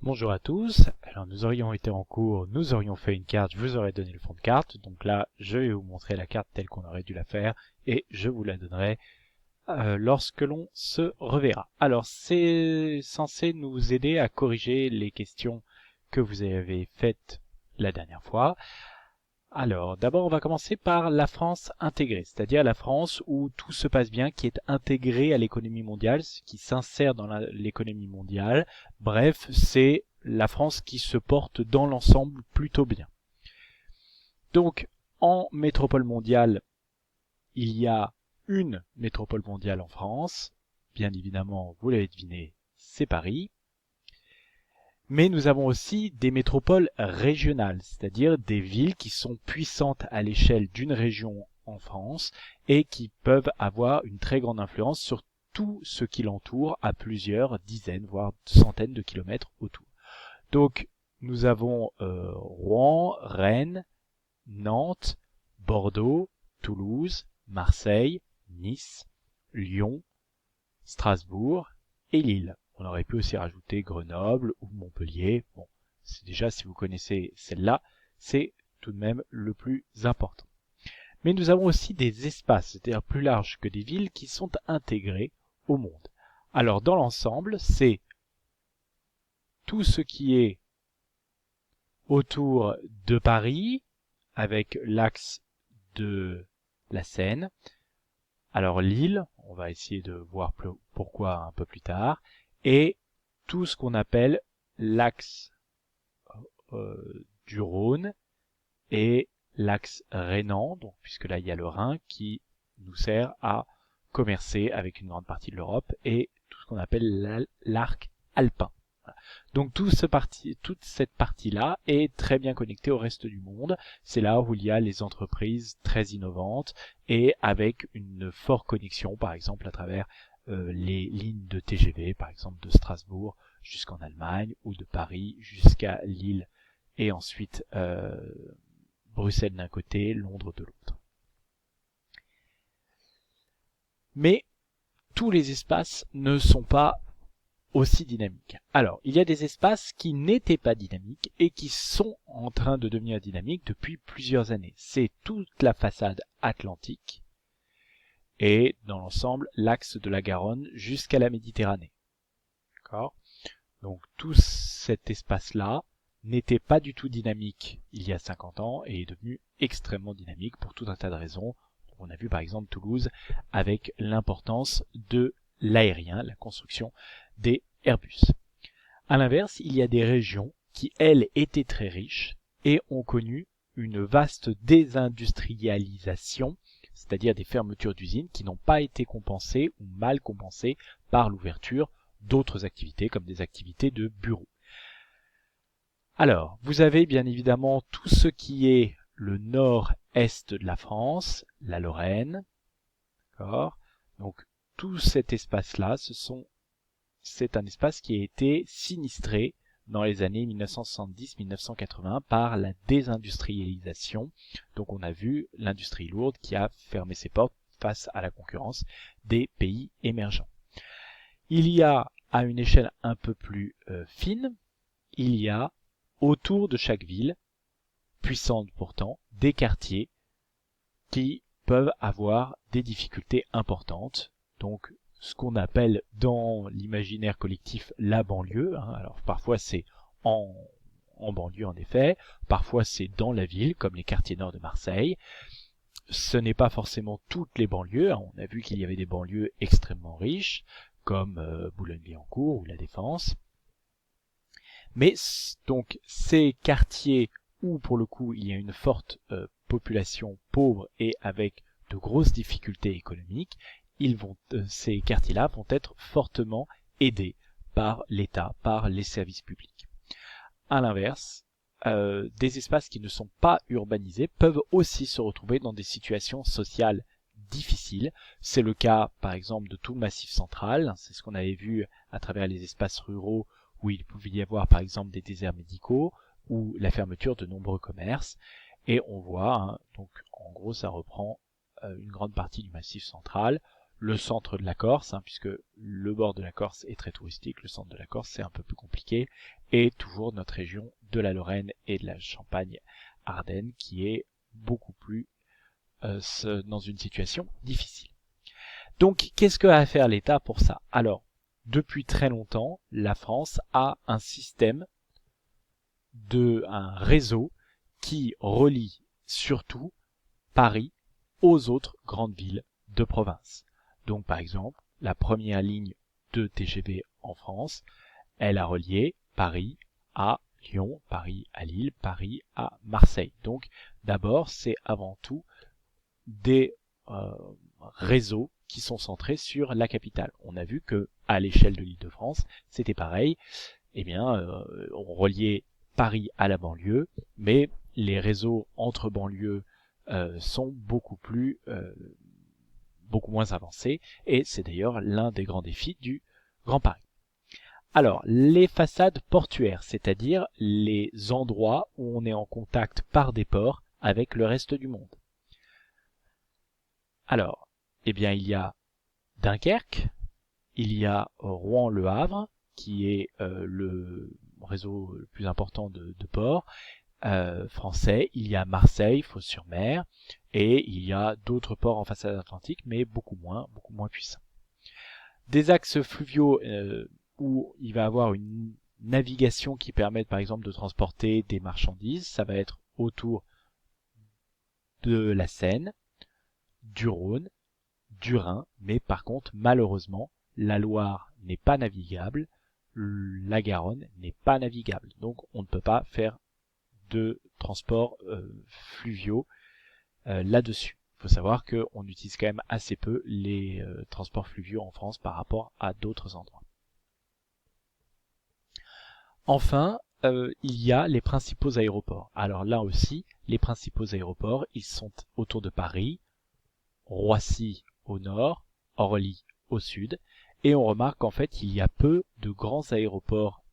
Bonjour à tous, alors nous aurions été en cours, nous aurions fait une carte, je vous aurais donné le fond de carte, donc là je vais vous montrer la carte telle qu'on aurait dû la faire et je vous la donnerai lorsque l'on se reverra. Alors c'est censé nous aider à corriger les questions que vous avez faites la dernière fois. Alors d'abord on va commencer par la France intégrée, c'est-à-dire la France où tout se passe bien, qui est intégrée à l'économie mondiale, qui s'insère dans l'économie mondiale. Bref, c'est la France qui se porte dans l'ensemble plutôt bien. Donc en métropole mondiale, il y a une métropole mondiale en France. Bien évidemment, vous l'avez deviné, c'est Paris. Mais nous avons aussi des métropoles régionales, c'est-à-dire des villes qui sont puissantes à l'échelle d'une région en France et qui peuvent avoir une très grande influence sur tout ce qui l'entoure à plusieurs dizaines, voire centaines de kilomètres autour. Donc nous avons Rouen, Rennes, Nantes, Bordeaux, Toulouse, Marseille, Nice, Lyon, Strasbourg et Lille. On aurait pu aussi rajouter Grenoble ou Montpellier. Bon, c'est déjà, si vous connaissez celle-là, c'est tout de même le plus important. Mais nous avons aussi des espaces, c'est-à-dire plus larges que des villes, qui sont intégrés au monde. Alors, dans l'ensemble, c'est tout ce qui est autour de Paris, avec l'axe de la Seine. Alors Lille, on va essayer de voir pourquoi un peu plus tard, et tout ce qu'on appelle l'axe du Rhône et l'axe rhénan, donc puisque là il y a le Rhin qui nous sert à commercer avec une grande partie de l'Europe, et tout ce qu'on appelle l'arc alpin. Voilà. Donc toute cette partie-là est très bien connectée au reste du monde. C'est là où il y a les entreprises très innovantes et avec une forte connexion, par exemple à travers les lignes de TGV, par exemple de Strasbourg jusqu'en Allemagne ou de Paris jusqu'à Lille et ensuite Bruxelles d'un côté, Londres de l'autre. Mais tous les espaces ne sont pas aussi dynamiques. Alors, il y a des espaces qui n'étaient pas dynamiques et qui sont en train de devenir dynamiques depuis plusieurs années. C'est toute la façade atlantique et, dans l'ensemble, l'axe de la Garonne jusqu'à la Méditerranée. D'accord ? Donc, tout cet espace-là n'était pas du tout dynamique il y a 50 ans et est devenu extrêmement dynamique pour tout un tas de raisons. On a vu par exemple Toulouse avec l'importance de l'aérien, la construction des Airbus. À l'inverse, il y a des régions qui, elles, étaient très riches et ont connu une vaste désindustrialisation, c'est-à-dire des fermetures d'usines qui n'ont pas été compensées ou mal compensées par l'ouverture d'autres activités comme des activités de bureau. Alors, vous avez bien évidemment tout ce qui est le nord-est de la France, la Lorraine, d'accord ? Donc, tout cet espace-là, c'est un espace qui a été sinistré dans les années 1970-1980 par la désindustrialisation. Donc, on a vu l'industrie lourde qui a fermé ses portes face à la concurrence des pays émergents. Il y a, à une échelle un peu plus fine, il y a autour de chaque ville, puissante pourtant, des quartiers qui peuvent avoir des difficultés importantes. Donc, ce qu'on appelle dans l'imaginaire collectif la banlieue. Alors, parfois c'est en banlieue en effet, parfois c'est dans la ville, comme les quartiers nord de Marseille. Ce n'est pas forcément toutes les banlieues. On a vu qu'il y avait des banlieues extrêmement riches, comme Boulogne-Billancourt ou La Défense. Mais donc ces quartiers où pour le coup il y a une forte population pauvre et avec de grosses difficultés économiques, ces quartiers-là vont être fortement aidés par l'État, par les services publics. À l'inverse, des espaces qui ne sont pas urbanisés peuvent aussi se retrouver dans des situations sociales difficiles. C'est le cas par exemple de tout le Massif central, c'est ce qu'on avait vu à travers les espaces ruraux où il pouvait y avoir par exemple des déserts médicaux ou la fermeture de nombreux commerces. Et on voit, donc en gros ça reprend une grande partie du Massif central, le centre de la Corse, puisque le bord de la Corse est très touristique, le centre de la Corse c'est un peu plus compliqué, et toujours notre région de la Lorraine et de la Champagne-Ardenne qui est beaucoup plus dans une situation difficile. Donc qu'est-ce que va faire l'État pour ça? Alors, depuis très longtemps, la France a un système un réseau qui relie surtout Paris aux autres grandes villes de province. Donc par exemple, la première ligne de TGV en France, elle a relié Paris à Lyon, Paris à Lille, Paris à Marseille. Donc d'abord, c'est avant tout des réseaux qui sont centrés sur la capitale. On a vu que à l'échelle de l'Île-de-France, c'était pareil. Eh bien, on reliait Paris à la banlieue, mais les réseaux entre banlieues sont beaucoup moins avancés, et c'est d'ailleurs l'un des grands défis du Grand Paris. Alors, les façades portuaires, c'est-à-dire les endroits où on est en contact par des ports avec le reste du monde. Alors, eh bien, il y a Dunkerque, il y a Rouen-Le Havre, qui est le réseau le plus important de ports français. Il y a Marseille, Fos-sur-Mer, et il y a d'autres ports en façade atlantique, mais beaucoup moins puissants. Des axes fluviaux où il va y avoir une navigation qui permet par exemple de transporter des marchandises, ça va être autour de la Seine, du Rhône, du Rhin, mais par contre malheureusement la Loire n'est pas navigable, la Garonne n'est pas navigable, donc on ne peut pas faire de transports fluviaux là-dessus. Il faut savoir qu'on utilise quand même assez peu les transports fluviaux en France par rapport à d'autres endroits. Enfin, il y a les principaux aéroports. Alors là aussi, les principaux aéroports, ils sont autour de Paris, Roissy au nord, Orly au sud, et on remarque qu'en fait, il y a peu de grands aéroports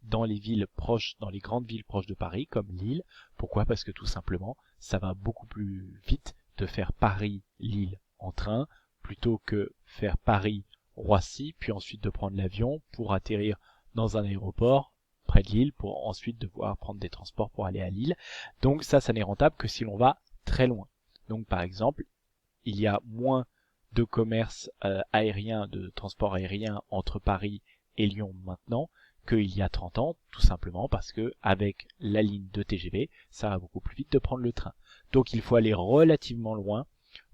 dans les grandes villes proches de Paris, comme Lille. Pourquoi? Parce que tout simplement, ça va beaucoup plus vite de faire Paris-Lille en train, plutôt que faire Paris-Roissy, puis ensuite de prendre l'avion pour atterrir dans un aéroport près de Lille, pour ensuite devoir prendre des transports pour aller à Lille. Donc ça n'est rentable que si l'on va très loin. Donc par exemple, il y a moins de commerce aérien, de transport aérien entre Paris et Lyon maintenant qu'il y a 30 ans, tout simplement parce que avec la ligne de TGV, ça va beaucoup plus vite de prendre le train. Donc il faut aller relativement loin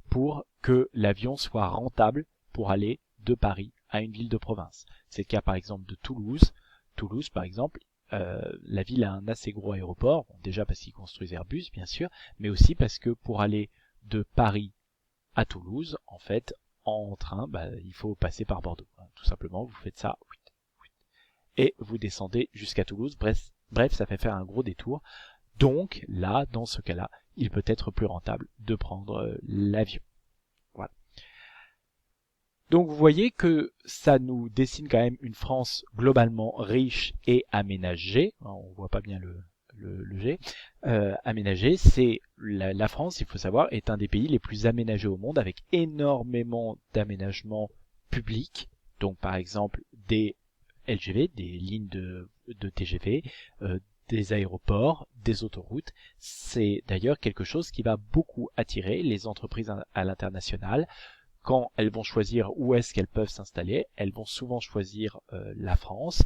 pour que l'avion soit rentable pour aller de Paris à une ville de province. C'est le cas par exemple de Toulouse. Toulouse par exemple, la ville a un assez gros aéroport, bon, déjà parce qu'ils construisent Airbus bien sûr, mais aussi parce que pour aller de Paris à Toulouse, en fait, en train, il faut passer par Bordeaux. Tout simplement, vous faites ça et vous descendez jusqu'à Toulouse. Bref, ça fait faire un gros détour. Donc là, dans ce cas-là, il peut être plus rentable de prendre l'avion. Voilà. Donc vous voyez que ça nous dessine quand même une France globalement riche et aménagée. On voit pas bien le G. Aménagée, c'est la France, il faut savoir, est un des pays les plus aménagés au monde, avec énormément d'aménagements publics. Donc par exemple des LGV, des lignes de TGV, des aéroports, des autoroutes. C'est d'ailleurs quelque chose qui va beaucoup attirer les entreprises à l'international. Quand elles vont choisir où est-ce qu'elles peuvent s'installer, elles vont souvent choisir la France,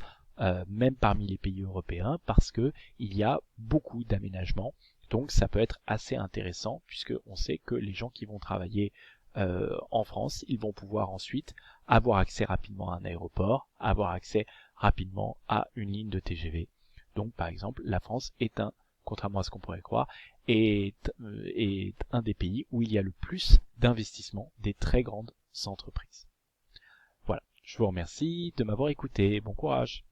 même parmi les pays européens, parce que il y a beaucoup d'aménagements. Donc ça peut être assez intéressant, puisque on sait que les gens qui vont travailler en France, ils vont pouvoir ensuite avoir accès rapidement à un aéroport, avoir accès rapidement à une ligne de TGV. Donc par exemple, la France est contrairement à ce qu'on pourrait croire, est un des pays où il y a le plus d'investissements des très grandes entreprises. Voilà, je vous remercie de m'avoir écouté. Bon courage.